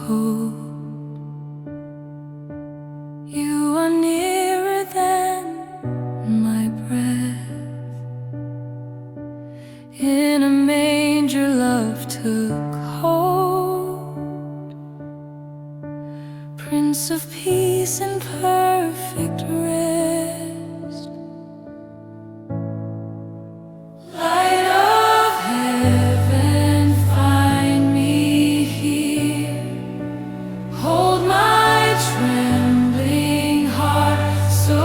cold. You are nearer than my breath. In a manger love took hold. Prince of peace and perfect rest. Light of heaven, find me here. Hold my trembling heart so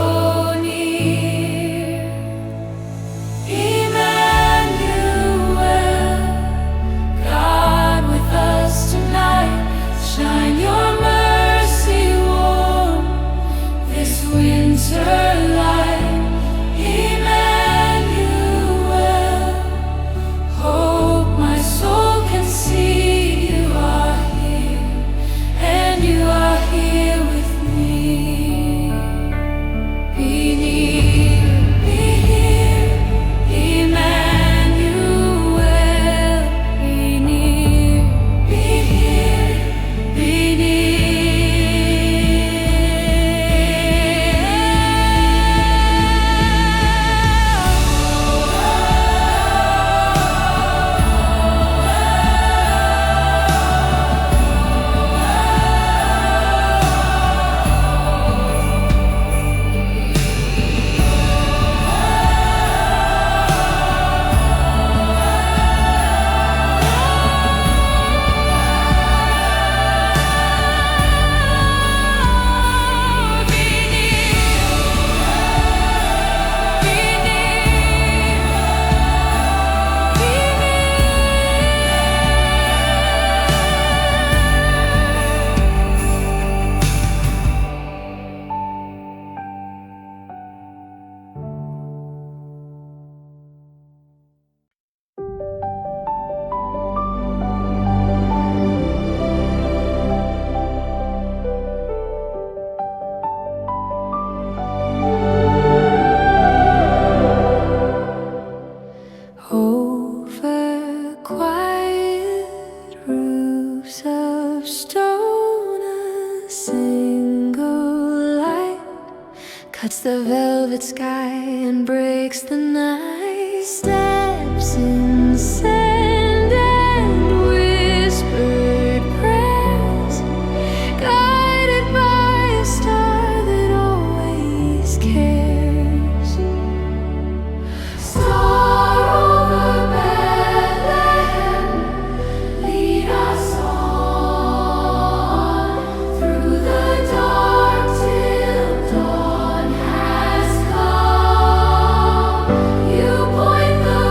near. Emmanuel, God with us tonight. Shine your mercy warm this winter light. Emmanuel, hope my soul can see. You are here, and you are here with me. Be near, be here, Emmanuel. Be near, be here, be over quiet roofs of stone, a single light cuts the velvet sky and breaks the night. Steps in sand and whispered prayers, guided by a star that always cares. Star over Bethlehem, lead us on through the dark till dawn has come. You point the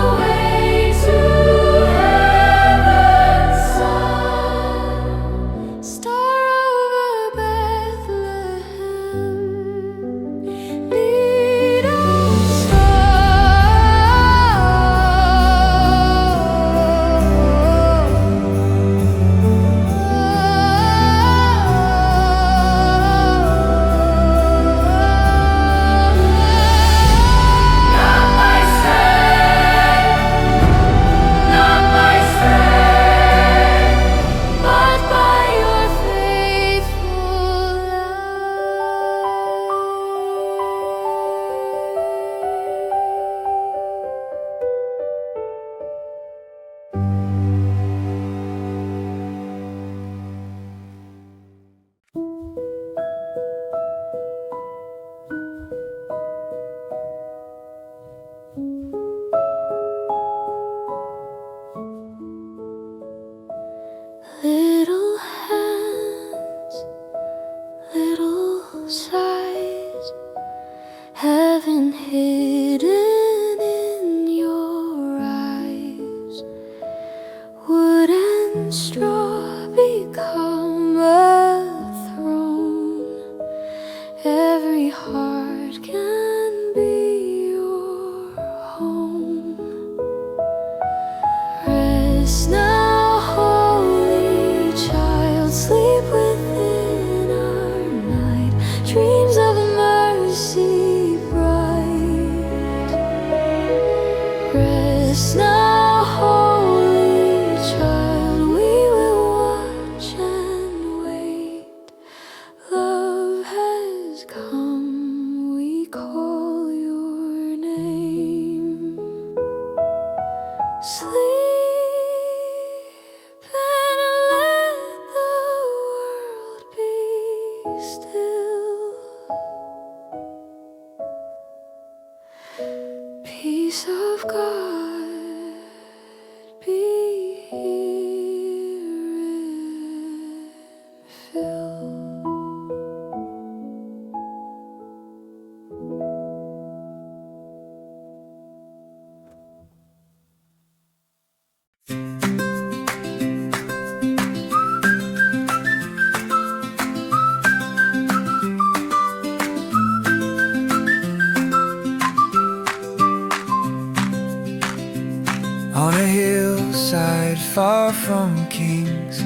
far from kings,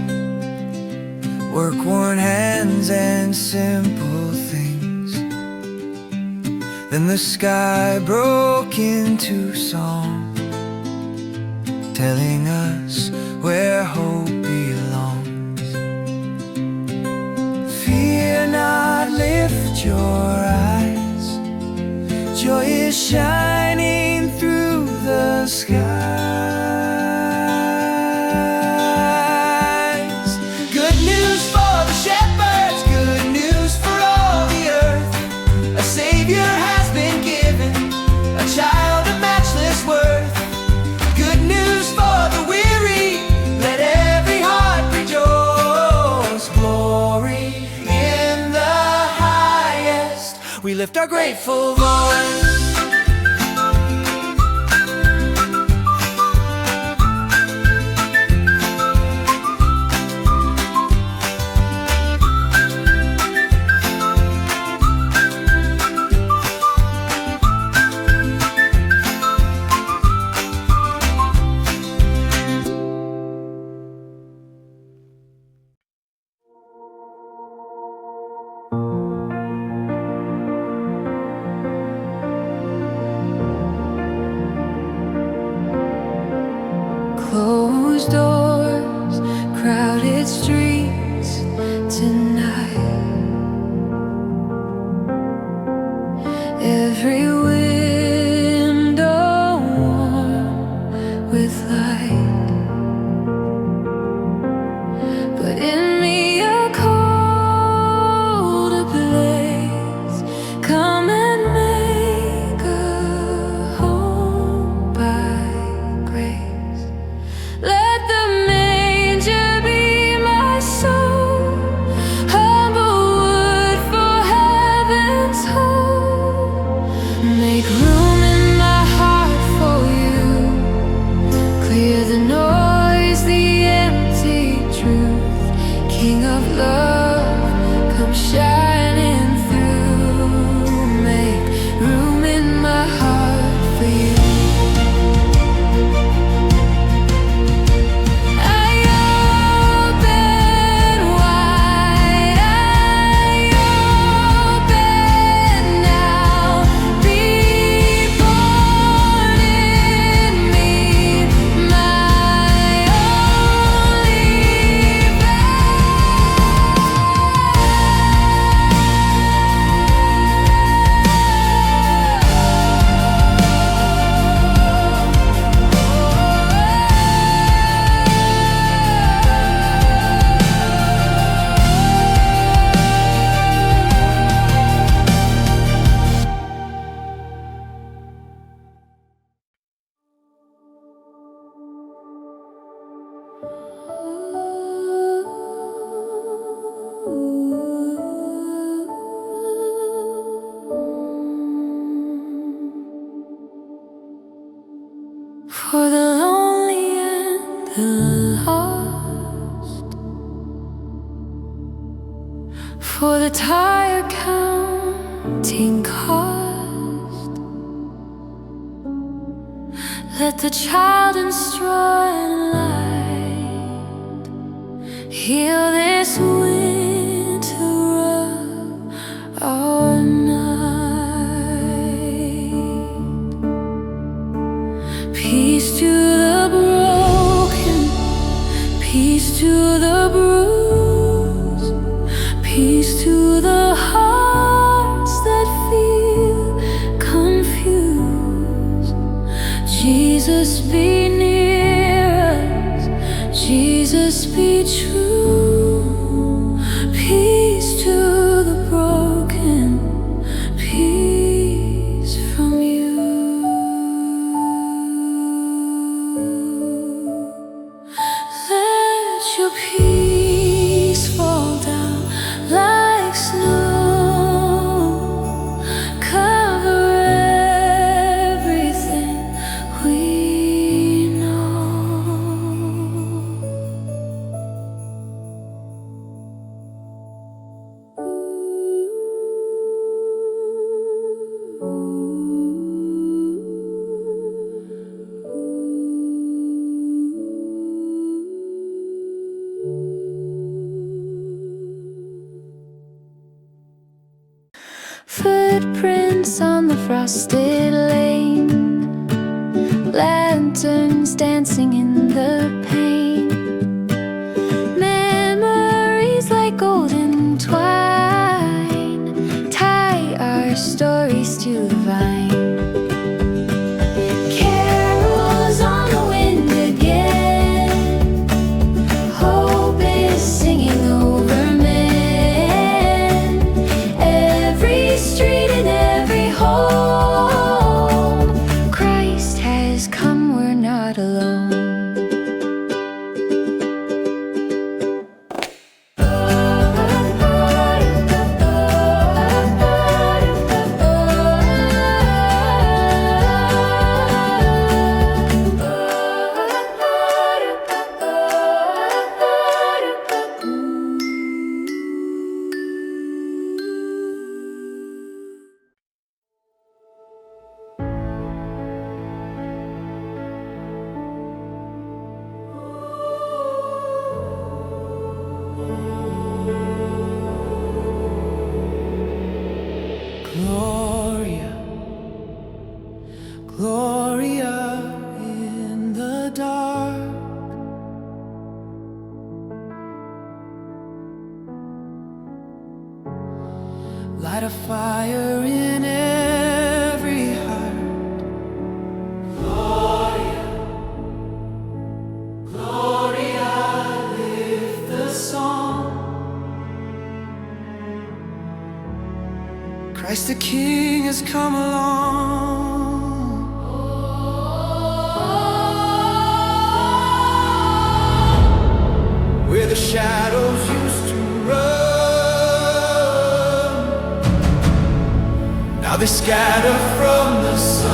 work-worn hands and simple things. Then the sky broke into song, telling us where hope belongs. Fear not, lift your eyes, joy is shining through the skies. Good news for the shepherds, good news for all the earth. A Savior has been given, a child of matchless worth. Good news for the weary, let every heart rejoice. Glory in the highest, we lift our grateful voice. Closed doors, crowded streets tonight. Every window warm with light, but in me a colder blaze. Come and make a home by grace. Let the manger be my soul, humble wood for heaven's home. Make room in my heart for you, clear the noise, the empty truth. King of love, come shining through. Make room in my heart for you. For the lonely and the lost, for the tired counting cost, let the child in straw and light heal this winter of our night. Peace to the broken, peace to the bruised, peace to the hearts that feel confused. Jesus be near us, Jesus be true. footprints on the frosted lane, lanterns dancing in the pain, memories like golden twine tie our stories to the vine. Carols on the wind again, hope is singing over men. Every street and every home, Christ has come, we're not alone. Gloria, Gloria in the dark. Light a fire in every heart. Gloria, Gloria, lift the song. Christ the King has come along. Where the shadows used to run, now they scatter from the sun.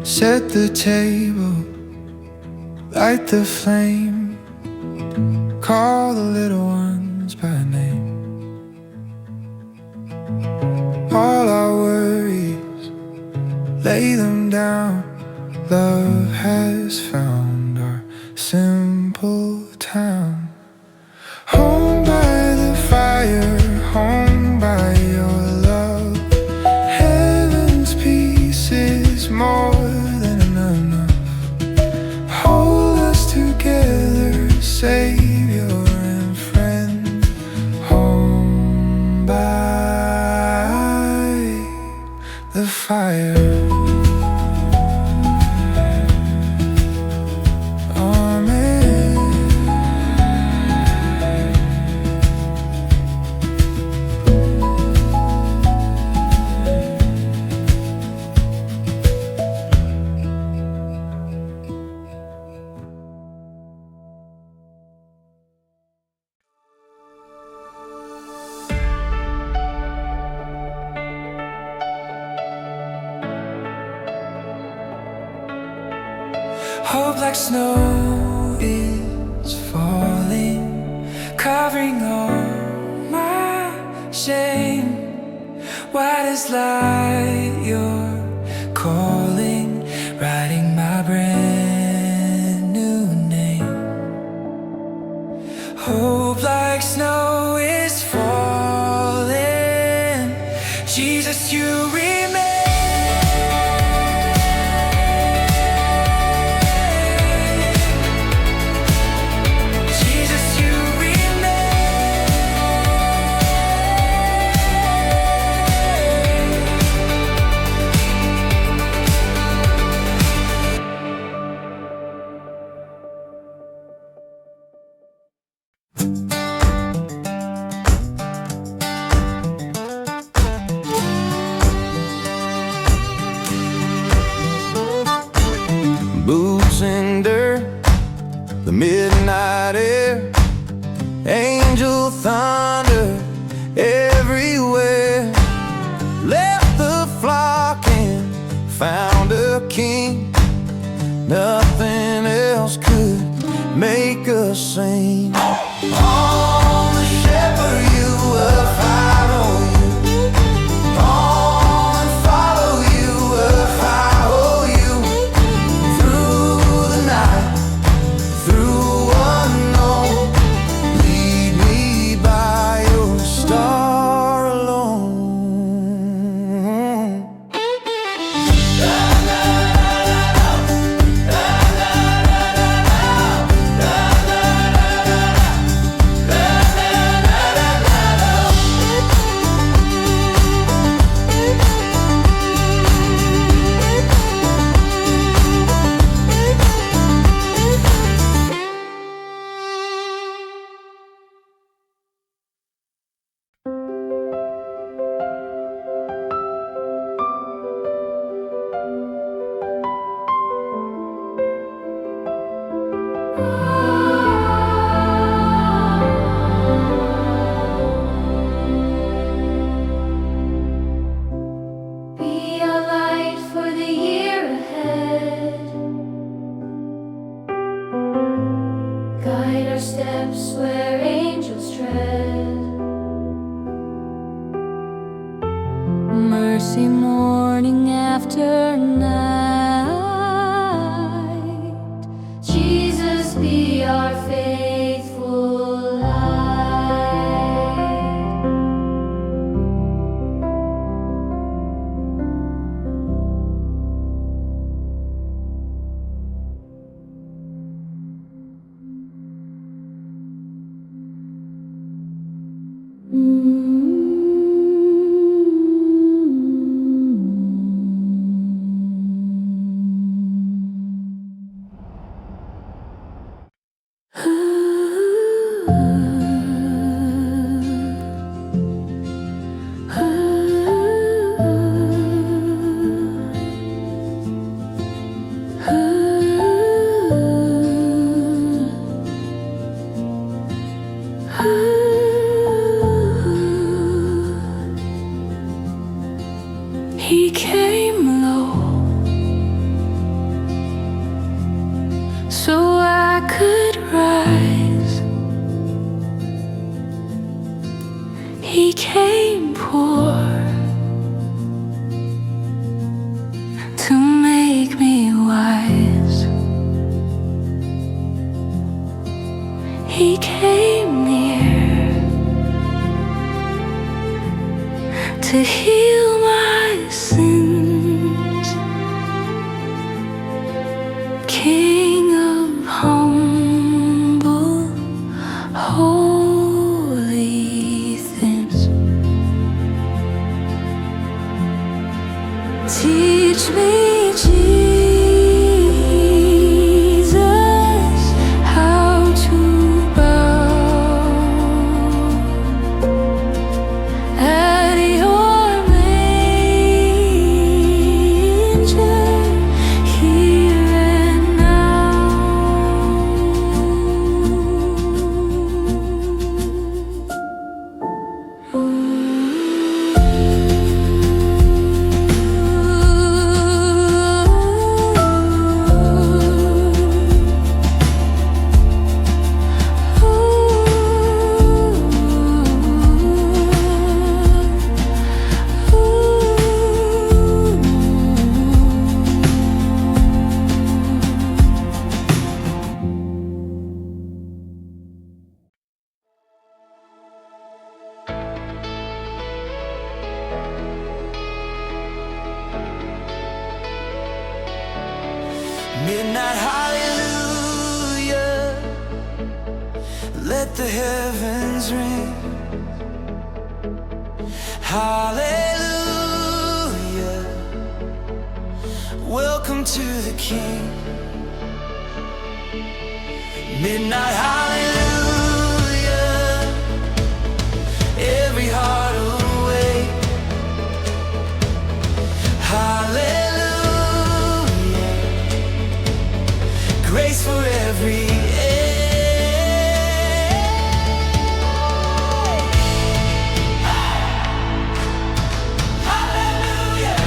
Set the table, light the flame, call the little ones by name. All our worries, lay them down. Love has found our simple town. Home by the fire, home by your love. Heaven's peace is more than enough. Hold us together, Savior and friend. Home by the fire. Hope like snow is falling, covering all my shame. White as light, you're calling, writing my brand new name. boots in dirt, the midnight air, angel thunder everywhere. Left the flock and found a king. Nothing else could make us sing. On the shepherd you will follow you. On follow you will follow you. Through the night, through unknown. Lead me by your star alone. Be a light for the year ahead. Guide our steps where angels tread. Mercy morning after night. Jesus, be our faithful light. He came low so I could rise. He came poor to make me wise. He came near to heal my sins. King of humble, holy things. Teach me, Jesus, how to bow at your manger here and now. Midnight hallelujah, let the heavens ring. Hallelujah, welcome to the King. Midnight hallelujah, every heart awake. Hallelujah, grace for every age. Hallelujah.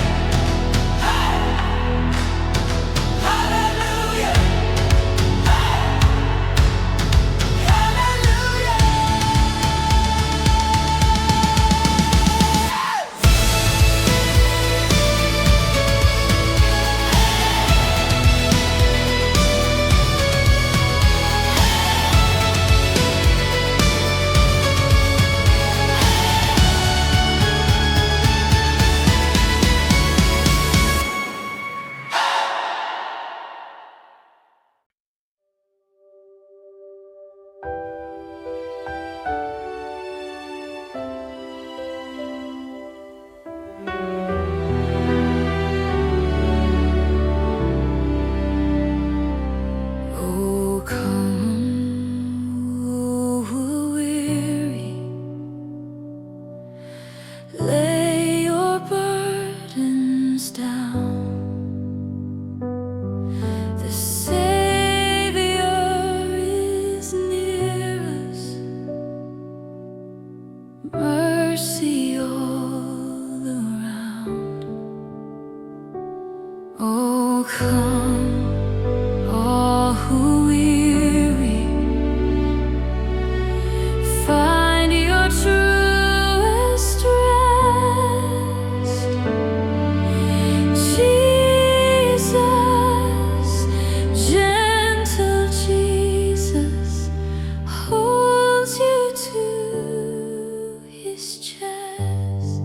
Hallelujah. Oh, come, who weary, lay your burdens down. The Savior is near us, mercy all around. Oh, come, all who weary, find your truest rest. Jesus, gentle Jesus, holds you to his chest.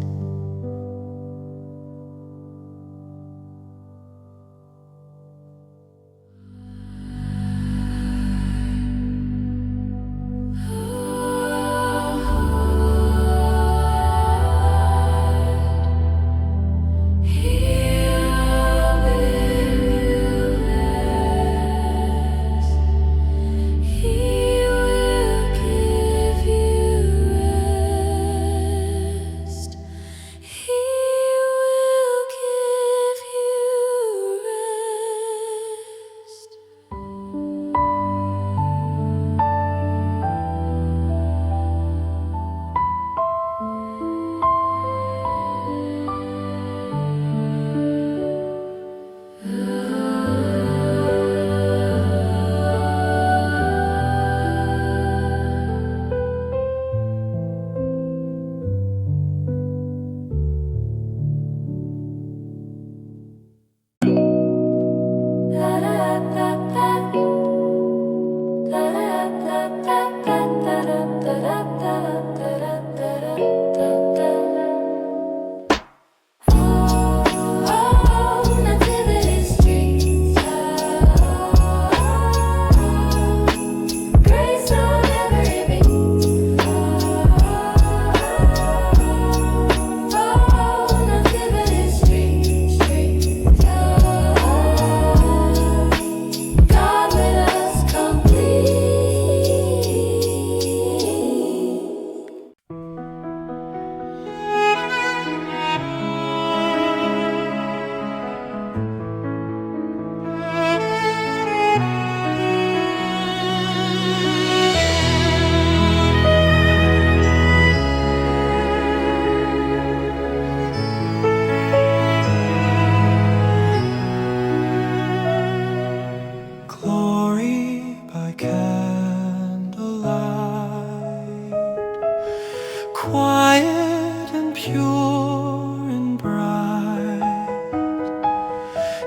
Quiet and pure and bright,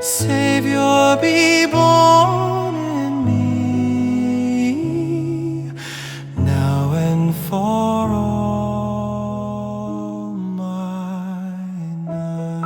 Savior, be born in me, now and for all my nights.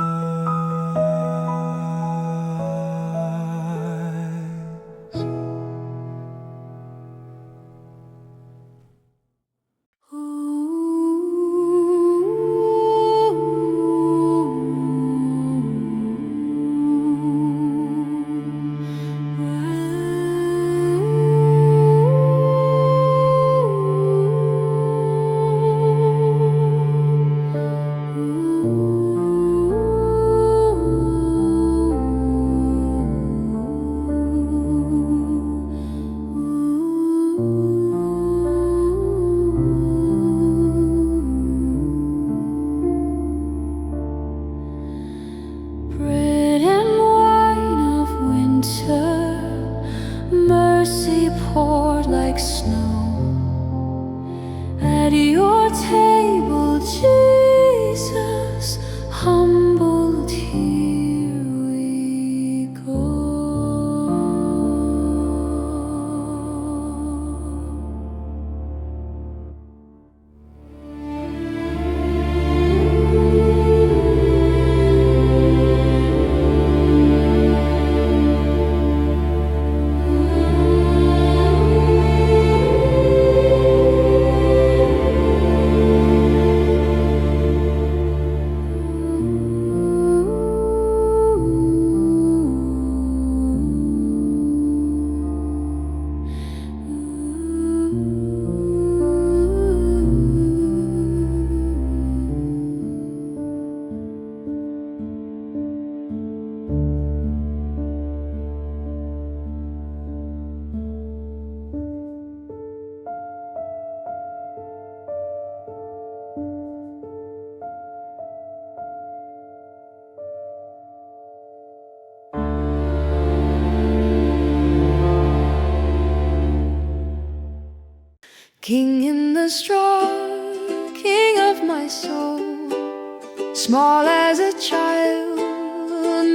poured like snow. At your table, Jesus, humbled, here we go. King in the straw, king of my soul, small as a child,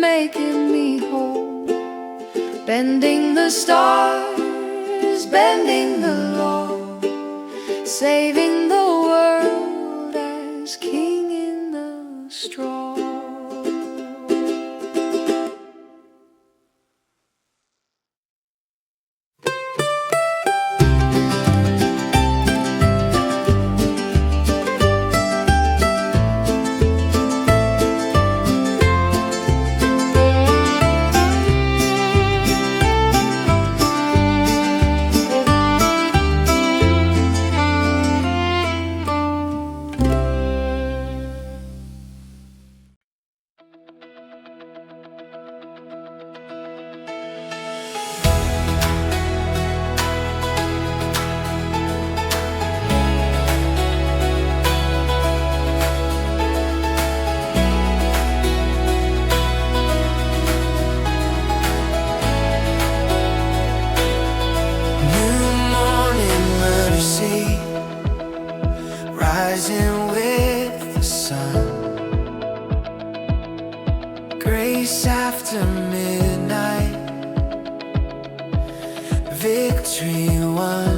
making me whole, bending the stars, bending the law, saving the world as king in the straw. Rising with the sun, grace after midnight, victory won.